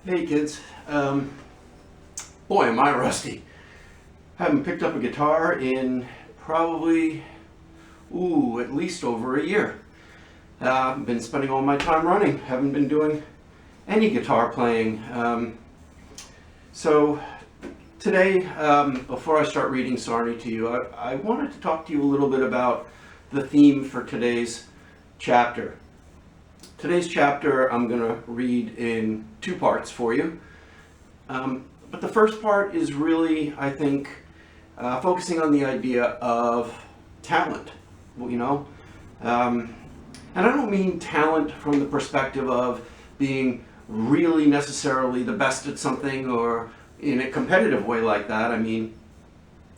Hey kids, boy am I rusty. Haven't picked up a guitar in probably, at least over a year. Been spending all my time running, haven't been doing any guitar playing. So today, before I start reading Sarny to you, I wanted to talk to you a little bit about the theme for today's chapter. Today's chapter I'm going to read in two parts for you. But the first part is really, I think, focusing on the idea of talent, and I don't mean talent from the perspective of being really necessarily the best at something or in a competitive way like that. I mean,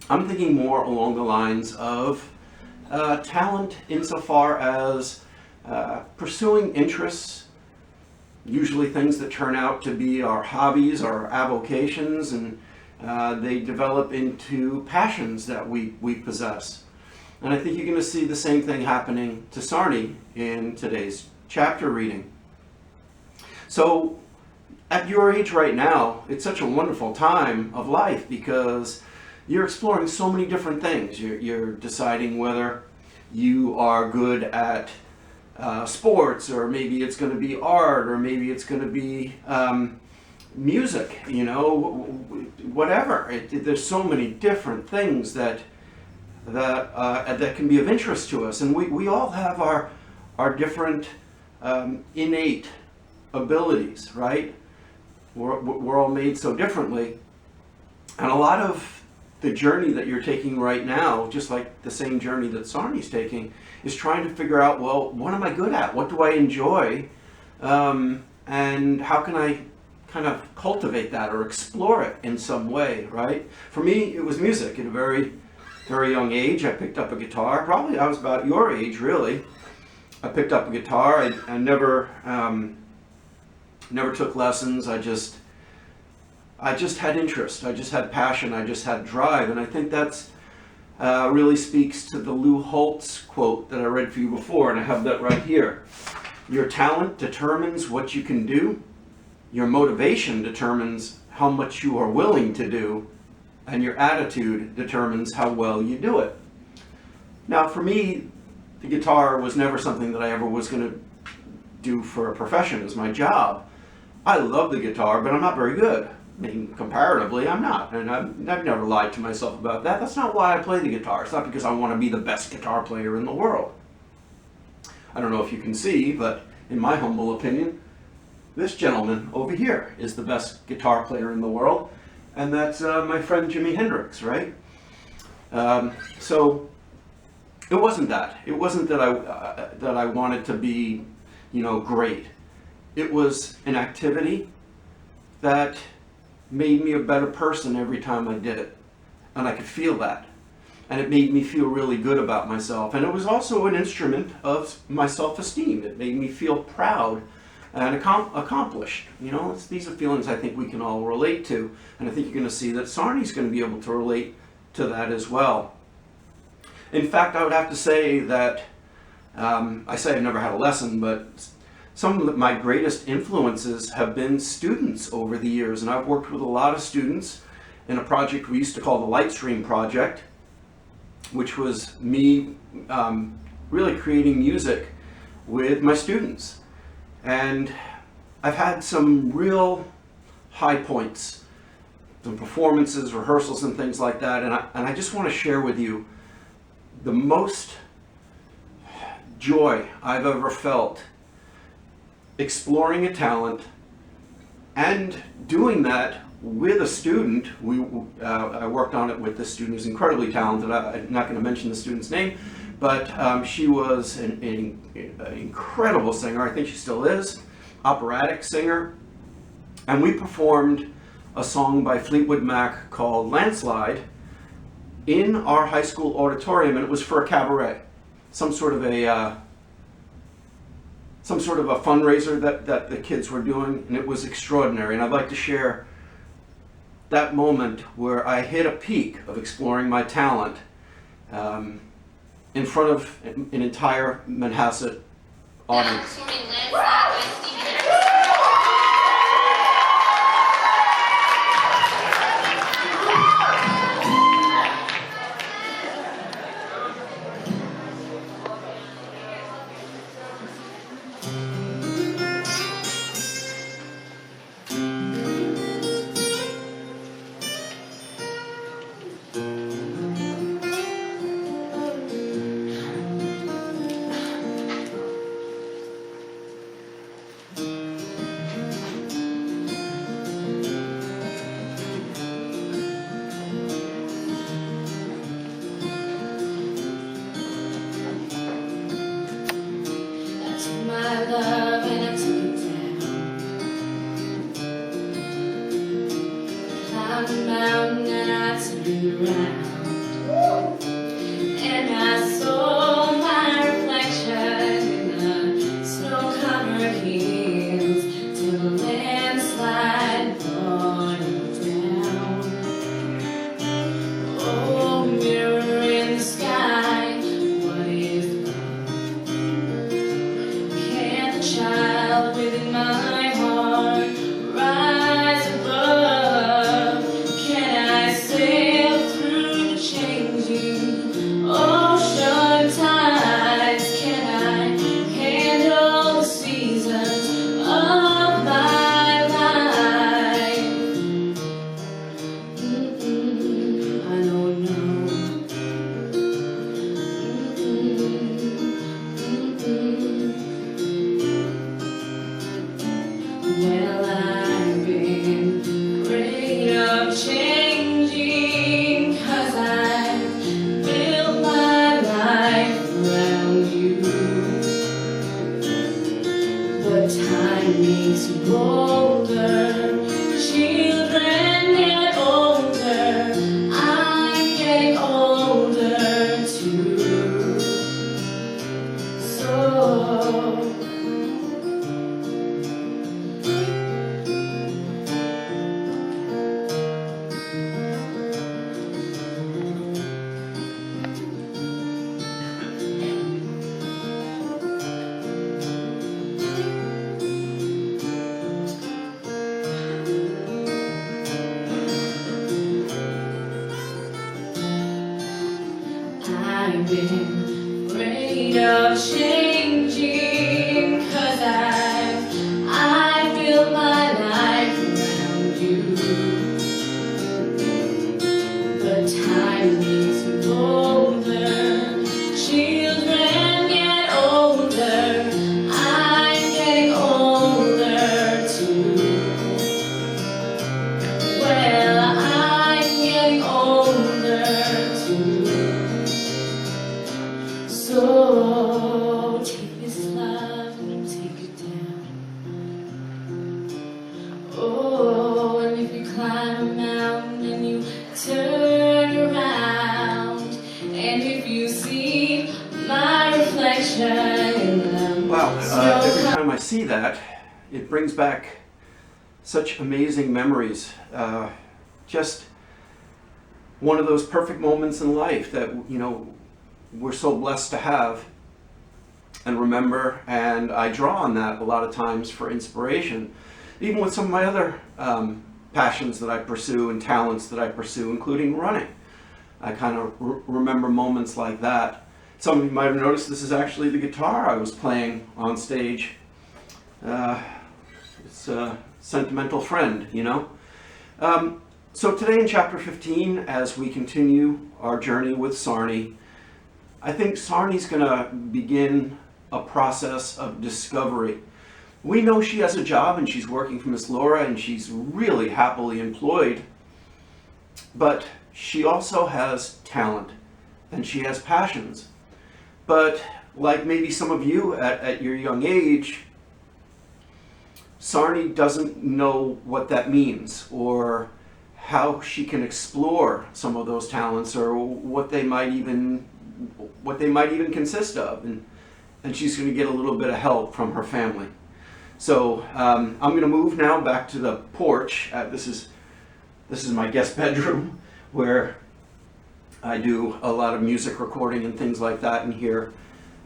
I'm thinking more along the lines of talent insofar as pursuing interests, usually things that turn out to be our hobbies, our avocations, and they develop into passions that we possess. And I think you're going to see the same thing happening to Sarny in today's chapter reading. So at your age right now, it's such a wonderful time of life because you're exploring so many different things. You're deciding whether you are good at sports, or maybe it's going to be art, or maybe it's going to be music, whatever. There's so many different things that can be of interest to us, and we all have our different innate abilities, right? We're all made so differently, and a lot of the journey that you're taking right now, just like the same journey that Sarny's taking, is trying to figure out, well, what am I good at? What do I enjoy? And how can I kind of cultivate that or explore it in some way, right? For me, it was music. At a very, very young age, I picked up a guitar. Probably I was about your age, really. I picked up a guitar. I never took lessons. I just had interest. I just had passion. I just had drive. And I think that's really speaks to the Lou Holtz quote that I read for you before, and I have that right here. Your talent determines what you can do. Your motivation determines how much you are willing to do, and your attitude determines how well you do it. Now, for me, the guitar was never something that I ever was going to do for a profession as my job. I love the guitar, but I'm not very good. I mean, comparatively, I'm not, and I've never lied to myself about that. That's not why I play the guitar. It's not because I want to be the best guitar player in the world. I don't know if you can see, but in my humble opinion, this gentleman over here is the best guitar player in the world, and that's my friend Jimi Hendrix, right? So it wasn't that. It wasn't that I wanted to be, great. It was an activity that made me a better person every time I did it, and I could feel that, and it made me feel really good about myself. And it was also an instrument of my self-esteem. It made me feel proud and accomplished. These are feelings I think we can all relate to, and I think you're going to see that Sarny's going to be able to relate to that as well. In fact, I would have to say that I say I've never had a lesson, but some of my greatest influences have been students over the years, and I've worked with a lot of students in a project we used to call the Lightstream Project, which was me really creating music with my students. And I've had some real high points, some performances, rehearsals, and things like that, and I just want to share with you the most joy I've ever felt exploring a talent and doing that with a student. I worked on it with this student who's incredibly talented. I'm not going to mention the student's name, but she was an incredible singer. I think she still is, operatic singer. And we performed a song by Fleetwood Mac called Landslide in our high school auditorium, and it was for a cabaret, some sort of a fundraiser that the kids were doing, and it was extraordinary. And I'd like to share that moment where I hit a peak of exploring my talent in front of an entire Manhasset audience. climbed the mountain and I turned around, and I saw my reflection in the snow-covered hills till the landslide brought it down. Oh, mirror in the sky, what is love? Can the child within my heart rise above? Can I sail through the changing ocean tides? Can I handle the seasons of my life? I don't know. Well, I've been afraid of changing, 'cause I've built my life around you. But time makes you older, children get older, I'm getting older too. So I've been afraid of changing, 'cause I built my life around you. But time makes you older, children get older, I'm getting older too. Well, I'm getting older too. So take this love and take it down. Oh, and if you climb a mountain and you turn around, and if you see my reflection in the Wow, every time I see that, it brings back such amazing memories. Just one of those perfect moments in life that, we're so blessed to have and remember, and I draw on that a lot of times for inspiration, even with some of my other passions that I pursue and talents that I pursue, including running. I kind of remember moments like that. Some of you might have noticed this is actually the guitar I was playing on stage. It's a sentimental friend, So today in chapter 15, as we continue our journey with Sarny, I think Sarny's going to begin a process of discovery. We know she has a job and she's working for Miss Laura and she's really happily employed, but she also has talent and she has passions. But like maybe some of you at your young age, Sarny doesn't know what that means or how she can explore some of those talents or what they might even consist of, and she's going to get a little bit of help from her family. So I'm going to move now back to the porch. This is my guest bedroom where I do a lot of music recording and things like that in here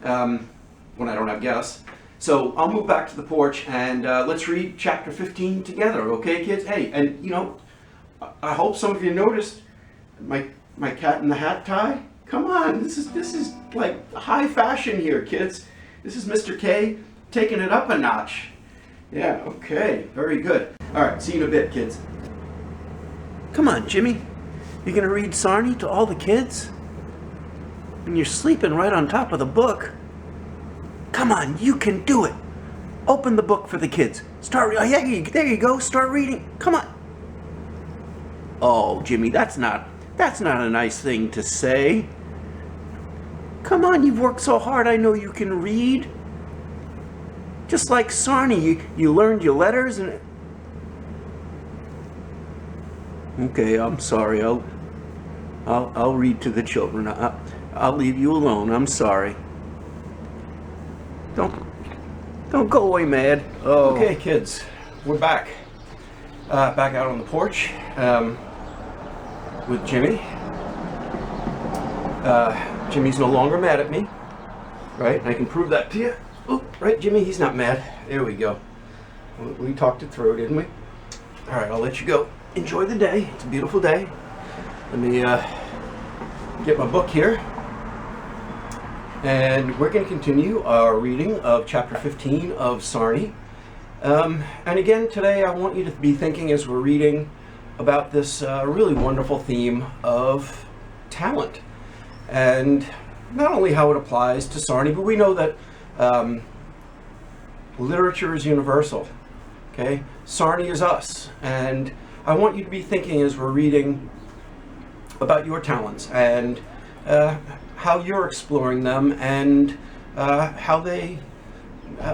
when I don't have guests. So I'll move back to the porch and let's read chapter 15 together, okay, kids? Hey, and I hope some of you noticed my cat in the hat tie. Come on, this is like high fashion here, kids. This is Mr. K taking it up a notch. Yeah, okay, very good. All right, see you in a bit, kids. Come on, Jimmy. You're gonna read Sarny to all the kids? And you're sleeping right on top of the book. Come on, you can do it. Open the book for the kids. Start. Oh, yeah, there you go. Start reading. Come on. Oh, Jimmy, that's not a nice thing to say. Come on, you've worked so hard. I know you can read. Just like Sarny, you learned your letters and... Okay, I'm sorry. I'll read to the children. I'll leave you alone. I'm sorry. Don't go away mad. Oh. Okay, kids, we're back. Back out on the porch with Jimmy. Jimmy's no longer mad at me, right? I can prove that to you. Oh, right, Jimmy, he's not mad. There we go. We talked it through, didn't we? All right, I'll let you go. Enjoy the day. It's a beautiful day. Let me get my book here. And we're going to continue our reading of chapter 15 of Sarny. And again, today I want you to be thinking as we're reading about this really wonderful theme of talent. And not only how it applies to Sarny, but we know that literature is universal. Okay? Sarny is us. And I want you to be thinking as we're reading about your talents and how you're exploring them and how they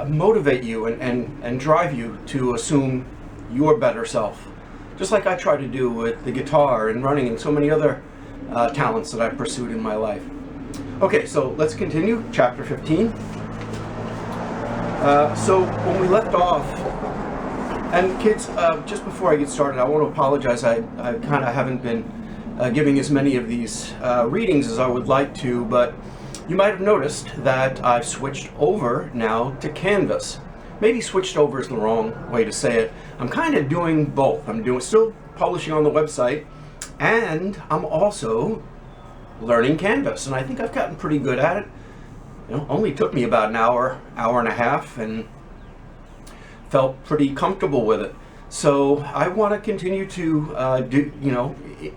motivate you and drive you to assume your better self. Just like I try to do with the guitar and running and so many other talents that I've pursued in my life. Okay, so let's continue. Chapter 15. So when we left off, and kids, just before I get started, I want to apologize. I kind of haven't been giving as many of these readings as I would like to, but you might have noticed that I've switched over now to Canvas. Maybe switched over is the wrong way to say it. I'm kind of doing both. I'm still publishing on the website, and I'm also learning Canvas, and I think I've gotten pretty good at it. Only took me about an hour and a half, and felt pretty comfortable with it. So I want to continue to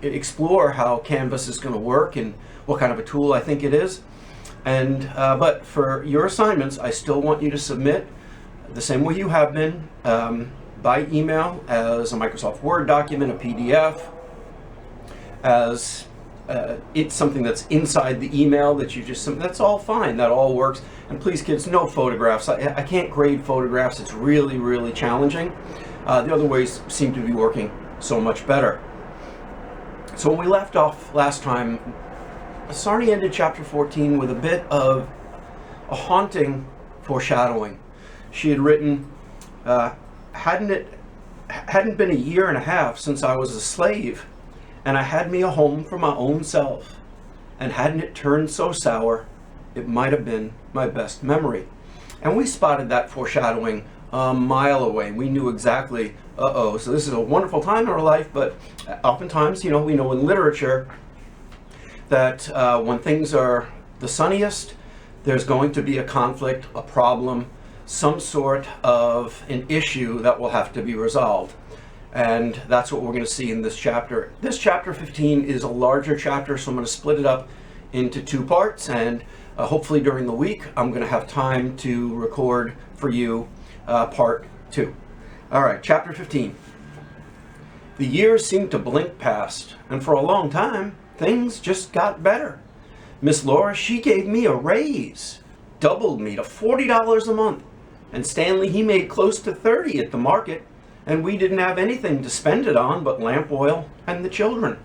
explore how Canvas is going to work and what kind of a tool I think it is. And but for your assignments, I still want you to submit the same way you have been by email as a Microsoft Word document, a PDF, as it's something that's inside the email that you just, that's all fine, that all works. And please kids, no photographs. I can't grade photographs, it's really, really challenging. The other ways seem to be working so much better. So when we left off last time, Sarny ended chapter 14 with a bit of a haunting foreshadowing. She had written, hadn't been a year and a half since I was a slave, and I had me a home for my own self, and hadn't it turned so sour, it might have been my best memory. And we spotted that foreshadowing a mile away. We knew exactly, so this is a wonderful time in our life, but oftentimes, we know in literature that when things are the sunniest, there's going to be a conflict, a problem, some sort of an issue that will have to be resolved. And that's what we're going to see in this chapter. This chapter 15 is a larger chapter, so I'm going to split it up into two parts, and hopefully during the week I'm going to have time to record for you part 2. All right, chapter 15. The years seemed to blink past, and for a long time things just got better. Miss Laura, she gave me a raise, doubled me to $40 a month, and Stanley, he made close to $30 at the market, and we didn't have anything to spend it on but lamp oil and the children.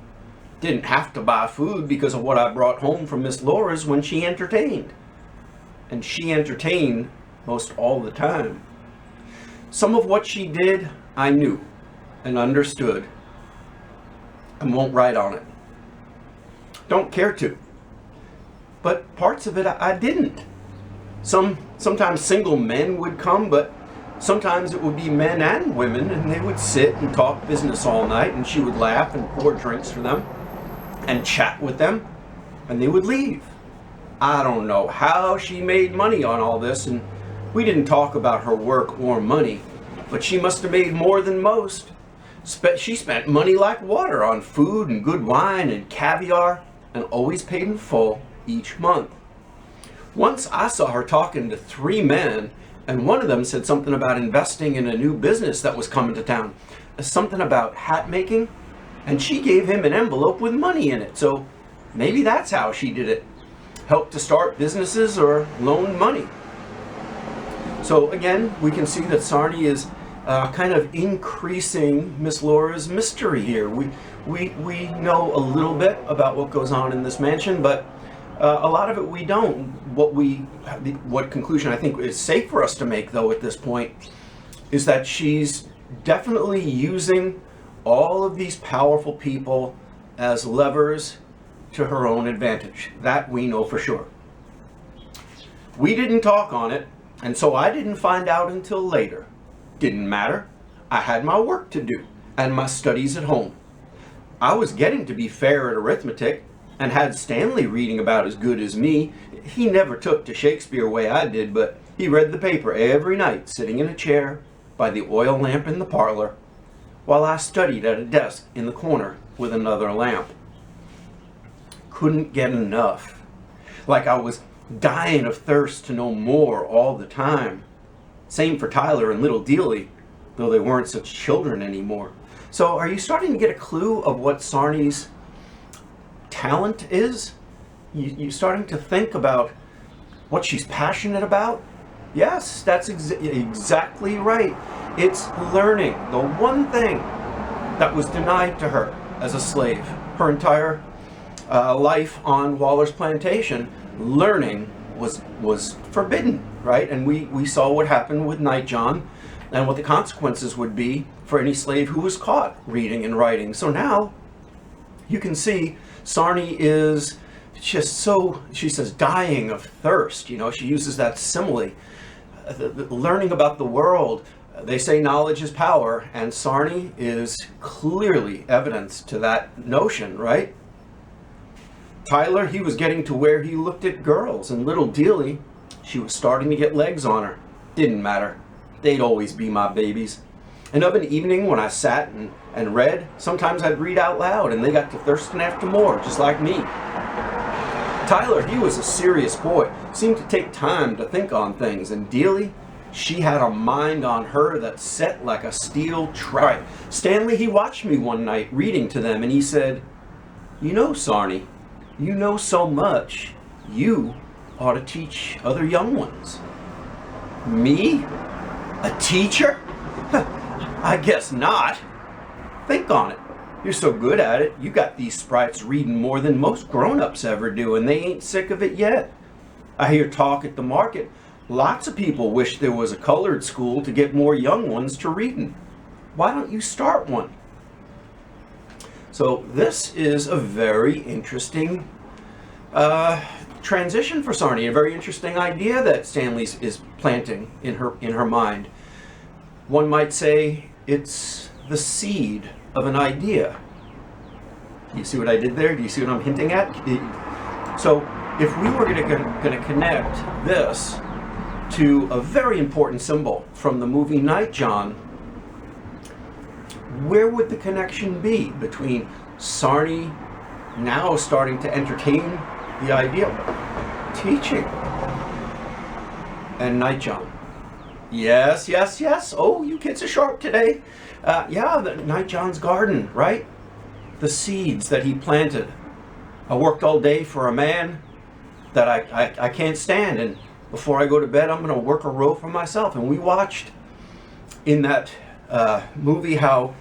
Didn't have to buy food because of what I brought home from Miss Laura's when she entertained. And she entertained most all the time. Some of what she did, I knew and understood and won't write on it. Don't care to. But parts of it I didn't. Sometimes single men would come, but sometimes it would be men and women, and they would sit and talk business all night, and she would laugh and pour drinks for them and chat with them, and they would leave. I don't know how she made money on all this, and we didn't talk about her work or money, but she must have made more than most. She spent money like water on food and good wine and caviar, and always paid in full each month. Once I saw her talking to 3 men, and one of them said something about investing in a new business that was coming to town, something about hat making, and she gave him an envelope with money in it. So maybe that's how she did it. Helped to start businesses or loan money. So again, we can see that Sarny is kind of increasing Miss Laura's mystery here. We know a little bit about what goes on in this mansion, but a lot of it we don't. What conclusion I think is safe for us to make, though, at this point, is that she's definitely using all of these powerful people as levers to her own advantage. That we know for sure. We didn't talk on it, and so I didn't find out until later. Didn't matter. I had my work to do and my studies at home. I was getting to be fair at arithmetic and had Stanley reading about as good as me. He never took to Shakespeare way I did, but he read the paper every night sitting in a chair by the oil lamp in the parlor while I studied at a desk in the corner with another lamp. Couldn't get enough. Like I was dying of thirst to know more all the time. Same for Tyler and little Dealey, though they weren't such children anymore. So are you starting to get a clue of what Sarny's talent is? You starting to think about what she's passionate about? Yes, that's exactly right. It's learning, the one thing that was denied to her as a slave. Her entire life on Waller's plantation, learning was forbidden, right? And we saw what happened with Nightjohn and what the consequences would be for any slave who was caught reading and writing. So now you can see Sarny is just so, she says, dying of thirst. You know, she uses that simile. Learning about the world. They say knowledge is power, and Sarny is clearly evidence to that notion, right? Tyler, he was getting to where he looked at girls, and little Dealey, she was starting to get legs on her. Didn't matter. They'd always be my babies. And of an evening when I sat and read, sometimes I'd read out loud, and they got to thirsting after more, just like me. Tyler, he was a serious boy, seemed to take time to think on things, and Dealey, she had a mind on her that set like a steel trap. Stanley, he watched me one night reading to them, and he said, "You know, Sarny, you know so much, you ought to teach other young ones." Me? A teacher? I guess not. Think on it. You're so good at it, you got these sprites reading more than most grown-ups ever do, and they ain't sick of it yet. I hear talk at the market. Lots of people wish there was a colored school to get more young ones to reading. Why don't you start one? So this is a very interesting transition for Sarny, a very interesting idea that Stanley is planting in her mind. One might say it's the seed of an idea. You see what I did there? Do you see what I'm hinting at? So if we were going to connect this to a very important symbol from the movie Nightjohn, where would the connection be between Sarny now starting to entertain the idea of teaching and Nightjohn? Yes, yes, yes. Oh, you kids are sharp today. Yeah, the Nightjohn's garden, right? The seeds that he planted. I worked all day for a man that I can't stand, and before I go to bed, I'm going to work a row for myself. And we watched in that movie how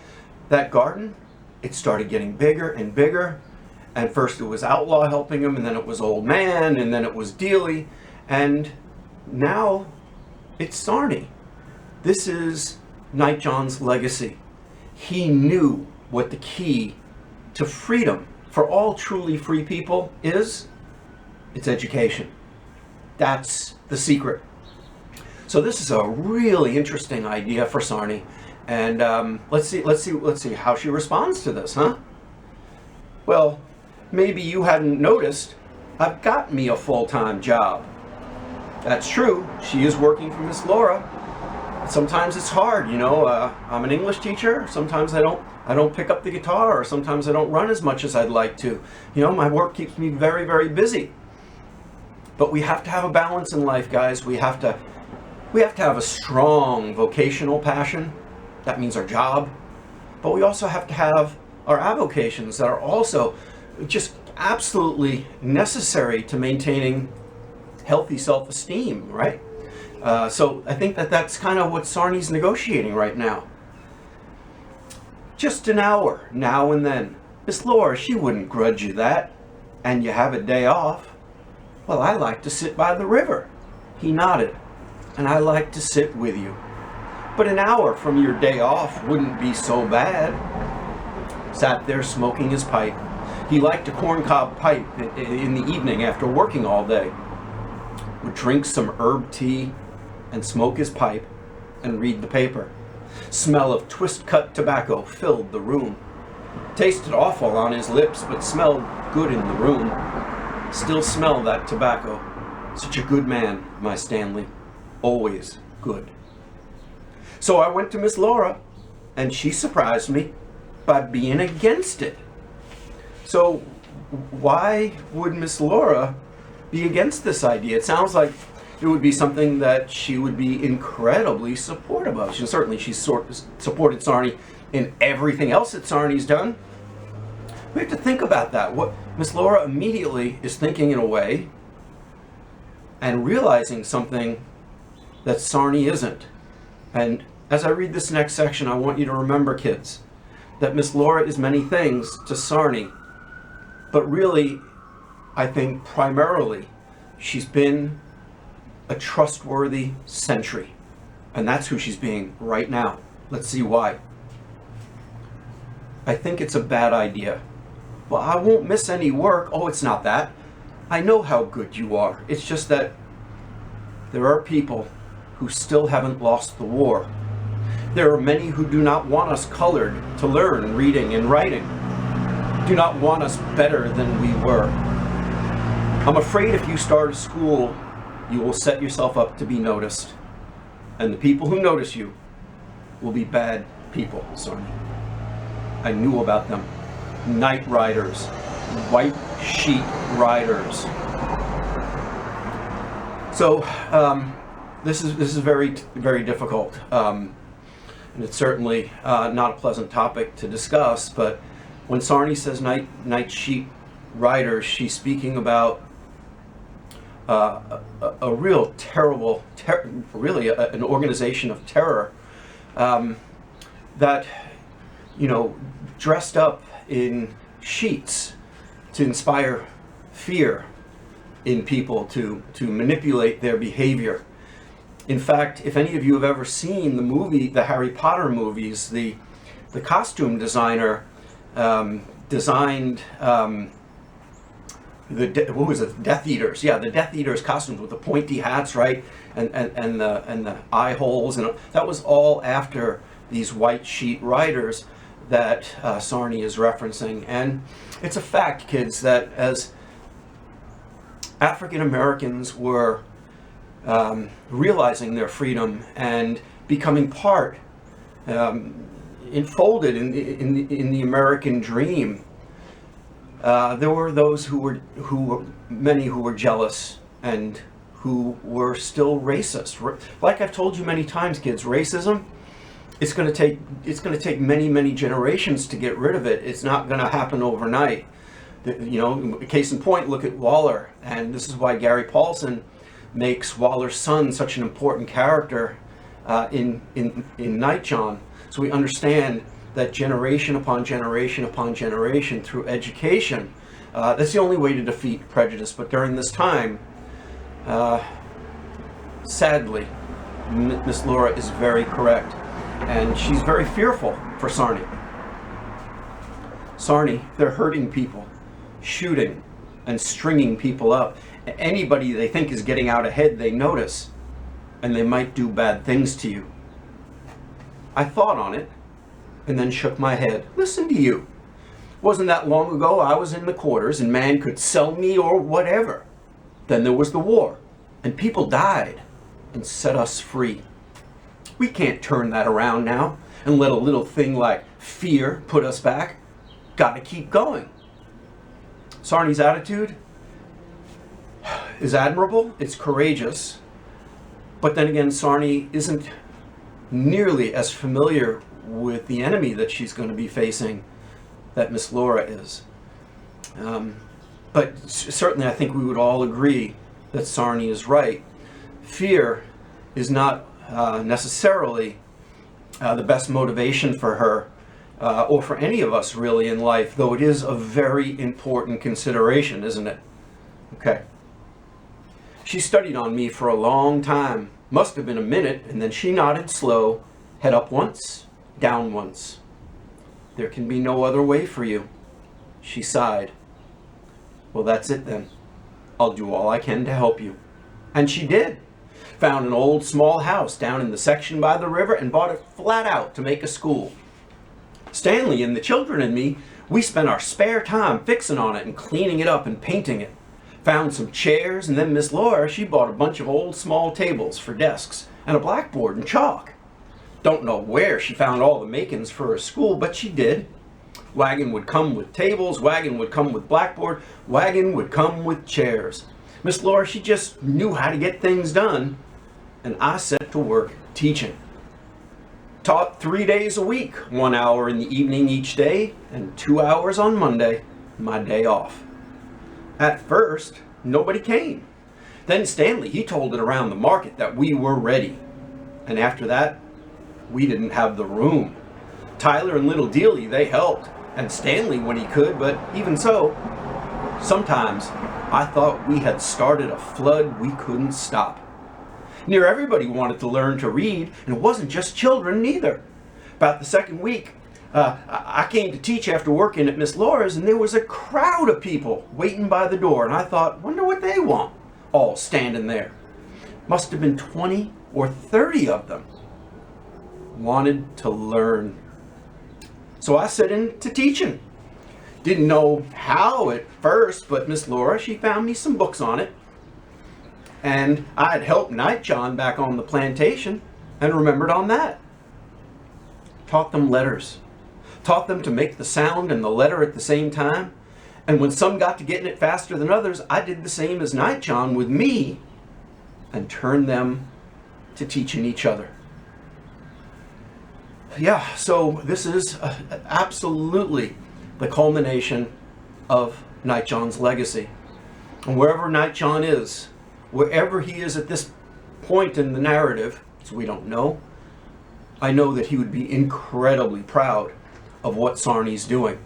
that garden, it started getting bigger and bigger. And first it was Outlaw helping him, and then it was Old Man, and then it was Dealey, and now it's Sarny. This is Nightjohn's legacy. He knew what the key to freedom for all truly free people is. It's education. That's the secret. So this is a really interesting idea for Sarny, and let's see how she responds to this, huh? Well, maybe you hadn't noticed, I've got me a full-time job. That's true. She is working for Miss Laura. Sometimes it's hard, you know. I'm an English teacher. Sometimes I don't pick up the guitar, or sometimes I don't run as much as I'd like to. You know, my work keeps me very, very busy. But we have to have a balance in life, guys. We have to have a strong vocational passion. That means our job. But we also have to have our avocations that are also just absolutely necessary to maintaining healthy self-esteem, right? So I think that that's kind of what Sarny's negotiating right now. Just an hour, now and then. Miss Laura, she wouldn't grudge you that. And you have a day off. Well, I like to sit by the river. He nodded. And I like to sit with you. But an hour from your day off wouldn't be so bad. Sat there smoking his pipe. He liked a corncob pipe in the evening after working all day. Would drink some herb tea and smoke his pipe and read the paper. Smell of twist-cut tobacco filled the room. Tasted awful on his lips, but smelled good in the room. Still smell that tobacco. Such a good man, my Stanley. Always good. So I went to Miss Laura, and she surprised me by being against it. So why would Miss Laura be against this idea? It sounds like it would be something that she would be incredibly supportive of. Certainly she's supported Sarny in everything else that Sarny's done. We have to think about that. What Miss Laura immediately is thinking in a way and realizing something that Sarny isn't. And as I read this next section, I want you to remember, kids, that Miss Laura is many things to Sarny, but really, I think primarily, she's been a trustworthy sentry. And that's who she's being right now. Let's see why. I think it's a bad idea. Well, I won't miss any work. Oh, it's not that. I know how good you are. It's just that there are people who still haven't lost the war. There are many who do not want us colored to learn reading and writing, do not want us better than we were. I'm afraid if you start a school, you will set yourself up to be noticed. And the people who notice you will be bad people, Sarny. I knew about them. Night riders, white sheet riders. So this is very, very difficult. And it's certainly not a pleasant topic to discuss, but when Sarny says night sheet riders, she's speaking about a real terrible, really an organization of terror that, dressed up in sheets to inspire fear in people, to manipulate their behavior. In fact, if any of you have ever seen the Harry Potter movies, the costume designer designed Death Eaters? Yeah, the Death Eaters costumes with the pointy hats, right, and the eye holes, and that was all after these white sheet riders that Sarny is referencing. And it's a fact, kids, that as African Americans were realizing their freedom and becoming part, enfolded in the American dream, there were those many who were jealous and who were still racist. Like I've told you many times, kids, racism, it's going to take many generations to get rid of it. It's not going to happen overnight. Case in point, look at Waller, and this is why Gary Paulson makes Waller's son such an important character in Nightjohn. So we understand that generation upon generation upon generation through education, that's the only way to defeat prejudice. But during this time, sadly, Miss Laura is very correct, and she's very fearful for Sarny. Sarny, they're hurting people, shooting and stringing people up. Anybody they think is getting out ahead, they notice, and they might do bad things to you. I thought on it, and then shook my head. Listen to you. Wasn't that long ago I was in the quarters and man could sell me or whatever. Then there was the war, and people died and set us free. We can't turn that around now and let a little thing like fear put us back. Gotta keep going. Sarny's attitude is admirable, it's courageous, but then again, Sarny isn't nearly as familiar with the enemy that she's going to be facing that Miss Laura is. But certainly I think we would all agree that Sarny is right. Fear is not necessarily the best motivation for her or for any of us really in life, though it is a very important consideration, isn't it? Okay. She studied on me for a long time, must have been a minute, and then she nodded slow, head up once, down once. There can be no other way for you. She sighed. Well, that's it then. I'll do all I can to help you. And she did. Found an old small house down in the section by the river and bought it flat out to make a school. Stanley and the children and me, we spent our spare time fixing on it and cleaning it up and painting it. Found some chairs, and then Miss Laura, she bought a bunch of old small tables for desks and a blackboard and chalk. Don't know where she found all the makings for a school, but she did. Wagon would come with tables, wagon would come with blackboard, wagon would come with chairs. Miss Laura, she just knew how to get things done, and I set to work teaching. Taught 3 days a week, 1 hour in the evening each day, and 2 hours on Monday, my day off. At first, nobody came. Then Stanley, he told it around the market that we were ready. And after that, we didn't have the room. Tyler and little Dealey, they helped, and Stanley when he could, but even so, sometimes I thought we had started a flood we couldn't stop. Near everybody wanted to learn to read, and it wasn't just children neither. About the second week, I came to teach after working at Miss Laura's, and there was a crowd of people waiting by the door, and I thought, wonder what they want, all standing there. Must have been 20 or 30 of them. Wanted to learn. So I set into teaching. Didn't know how at first, but Miss Laura, she found me some books on it. And I had helped Night John back on the plantation and remembered on that. Taught them letters. Taught them to make the sound and the letter at the same time. And when some got to getting it faster than others, I did the same as Night John with me and turned them to teaching each other. Yeah, so this is absolutely the culmination of Night John's legacy. And wherever Night John is, wherever he is at this point in the narrative, so we don't know, I know that he would be incredibly proud of what Sarny's doing.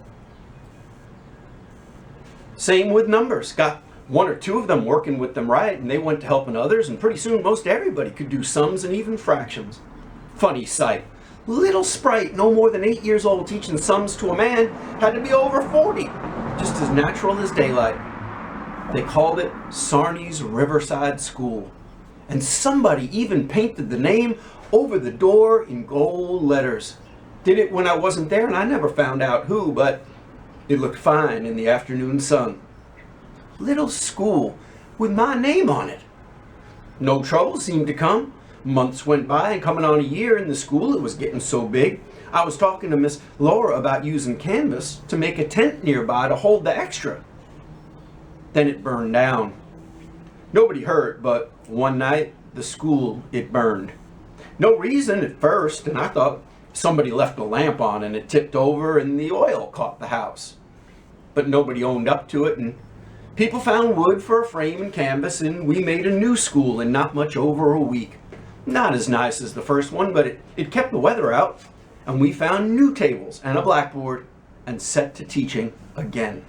Same with numbers. Got 1 or 2 of them working with them right, and they went to helping others, and pretty soon most everybody could do sums and even fractions. Funny sight. Little sprite, no more than 8 years old, teaching sums to a man, had to be over 40, just as natural as daylight. They called it Sarny's Riverside School, and somebody even painted the name over the door in gold letters. Did it when I wasn't there, and I never found out who, but it looked fine in the afternoon sun. Little school with my name on it. No trouble seemed to come. Months went by, and coming on a year in the school, it was getting so big. I was talking to Miss Laura about using canvas to make a tent nearby to hold the extra. Then it burned down. Nobody hurt, but one night, the school, it burned. No reason at first, and I thought somebody left a lamp on and it tipped over and the oil caught the house. But nobody owned up to it, and people found wood for a frame and canvas, and we made a new school in not much over a week. Not as nice as the first one, but it kept the weather out, and we found new tables and a blackboard and set to teaching again.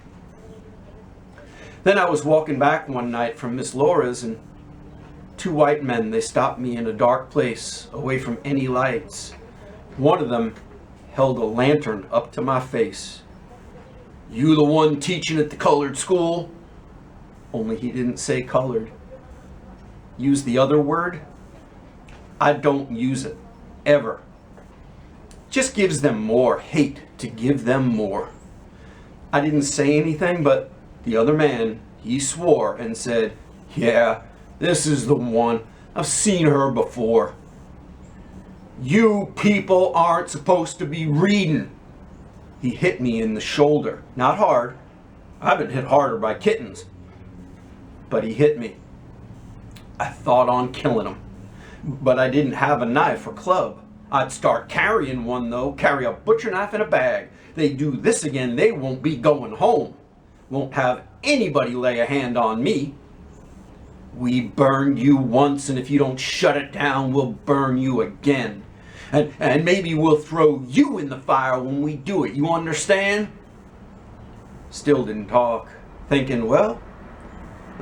Then I was walking back one night from Miss Laura's, and 2 white men, they stopped me in a dark place away from any lights. One of them held a lantern up to my face. "You the one teaching at the colored school?" Only he didn't say colored. Use the other word? I don't use it, ever. Just gives them more hate to give them more. I didn't say anything, but the other man, he swore and said, "Yeah, this is the one. I've seen her before. You people aren't supposed to be reading." He hit me in the shoulder. Not hard. I've been hit harder by kittens. But he hit me. I thought on killing him. But I didn't have a knife or club. I'd start carrying one though, carry a butcher knife in a bag. They do this again, they won't be going home. Won't have anybody lay a hand on me. We burned you once, and if you don't shut it down, we'll burn you again. And maybe we'll throw you in the fire when we do it. You understand? Still didn't talk. Thinking, well,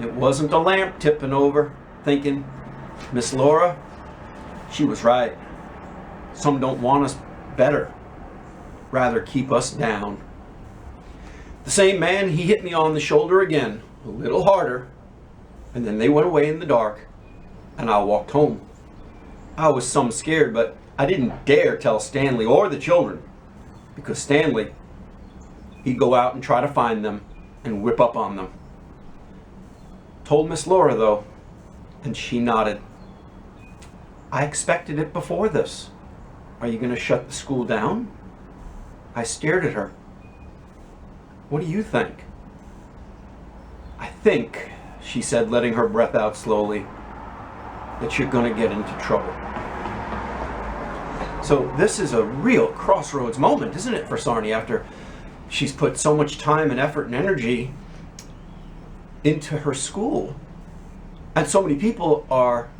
it wasn't a lamp tipping over. Thinking, Miss Laura, she was right. Some don't want us better. Rather keep us down. The same man, he hit me on the shoulder again, a little harder, and then they went away in the dark, and I walked home. I was some scared, but I didn't dare tell Stanley or the children, because Stanley, he'd go out and try to find them and whip up on them. Told Miss Laura, though, and she nodded. I expected it before this. Are you going to shut the school down? I stared at her. What do you think? I think, she said, letting her breath out slowly, that you're going to get into trouble. So this is a real crossroads moment, isn't it, for Sarny, after she's put so much time and effort and energy into her school. And so many people are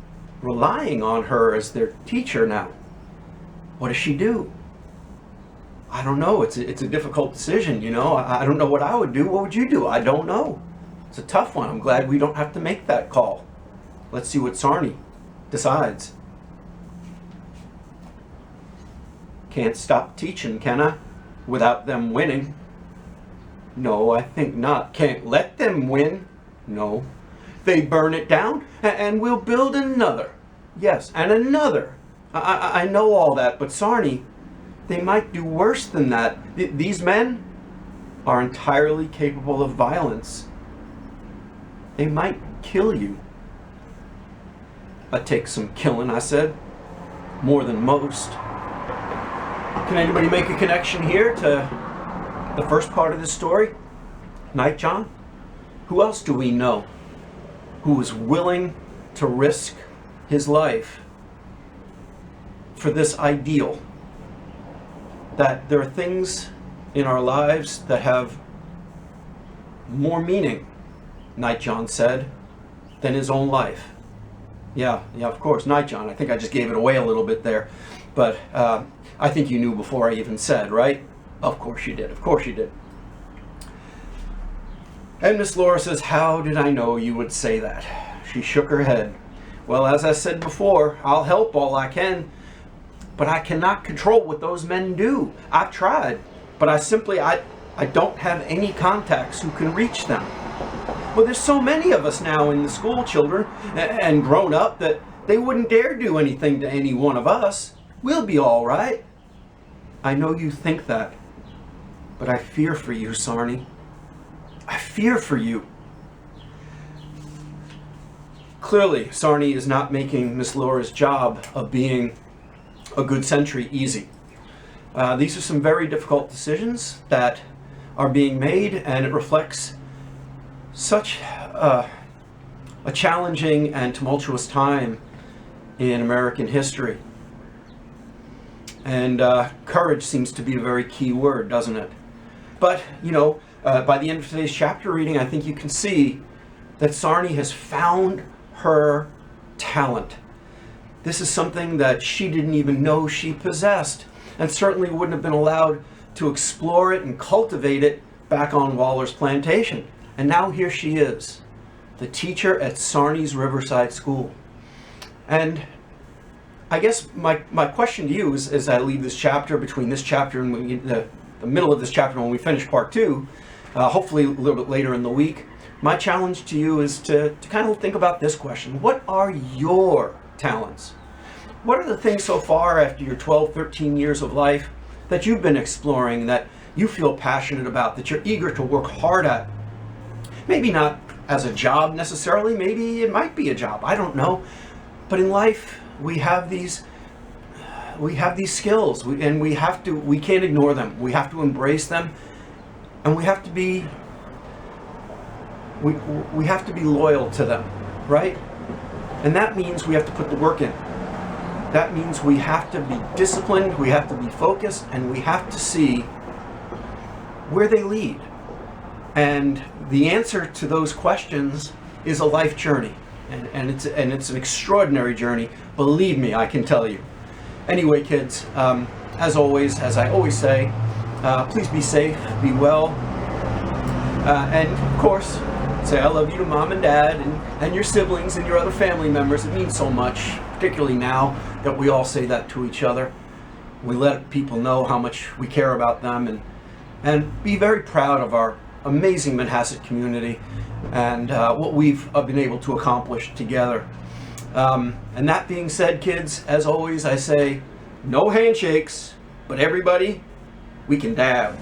relying on her as their teacher now. What does she do? I don't know. It's a difficult decision, you know. I don't know what I would do. What would you do? I don't know. It's a tough one. I'm glad we don't have to make that call. Let's see what Sarny decides. Can't stop teaching, can I? Without them winning? No, I think not. Can't let them win? No. They burn it down and we'll build another. Yes, and another. I know all that, but Sarny, they might do worse than that. These men are entirely capable of violence. They might kill you. That takes some killing, I said. More than most. Can anybody make a connection here to the first part of this story? Nightjohn? Who else do we know who was willing to risk his life for this ideal? That there are things in our lives that have more meaning, Nightjohn said, than his own life. Yeah, of course, Nightjohn. I think I just gave it away a little bit there. But I think you knew before I even said, right? Of course you did. Of course you did. And Miss Laura says, how did I know you would say that? She shook her head. Well, as I said before, I'll help all I can, but I cannot control what those men do. I've tried, but I don't have any contacts who can reach them. Well, there's so many of us now in the school, children, and grown up, that they wouldn't dare do anything to any one of us. We'll be all right. I know you think that, but I fear for you, Sarny. I fear for you. Clearly, Sarny is not making Miss Laura's job of being a good sentry easy. These are some very difficult decisions that are being made, and it reflects such a challenging and tumultuous time in American history. And courage seems to be a very key word, doesn't it? But, you know, by the end of today's chapter reading, I think you can see that Sarny has found her talent. This is something that she didn't even know she possessed, and certainly wouldn't have been allowed to explore it and cultivate it back on Waller's plantation. And now here she is, the teacher at Sarny's Riverside School. And I guess my question to you is, as I leave this chapter, between this chapter and the middle of this chapter when we finish part 2, hopefully a little bit later in the week, my challenge to you is to kind of think about this question. What are your talents? What are the things so far after your 12, 13 years of life that you've been exploring, that you feel passionate about, that you're eager to work hard at? Maybe not as a job necessarily, maybe it might be a job, I don't know. But in life, we have these skills, and we can't ignore them. We have to embrace them, and we have to be loyal to them, right? And that means we have to put the work in. That means we have to be disciplined, we have to be focused, and we have to see where they lead. And the answer to those questions is a life journey. and it's an extraordinary journey. Believe me, I can tell you. Anyway, kids, as always, as I always say, please be safe, be well, and of course, say I love you to mom and dad and your siblings and your other family members. It means so much, particularly now that we all say that to each other. We let people know how much we care about them, and be very proud of our amazing Manhasset community and what we've been able to accomplish together. And that being said, kids, as always, I say no handshakes, but everybody, we can dab.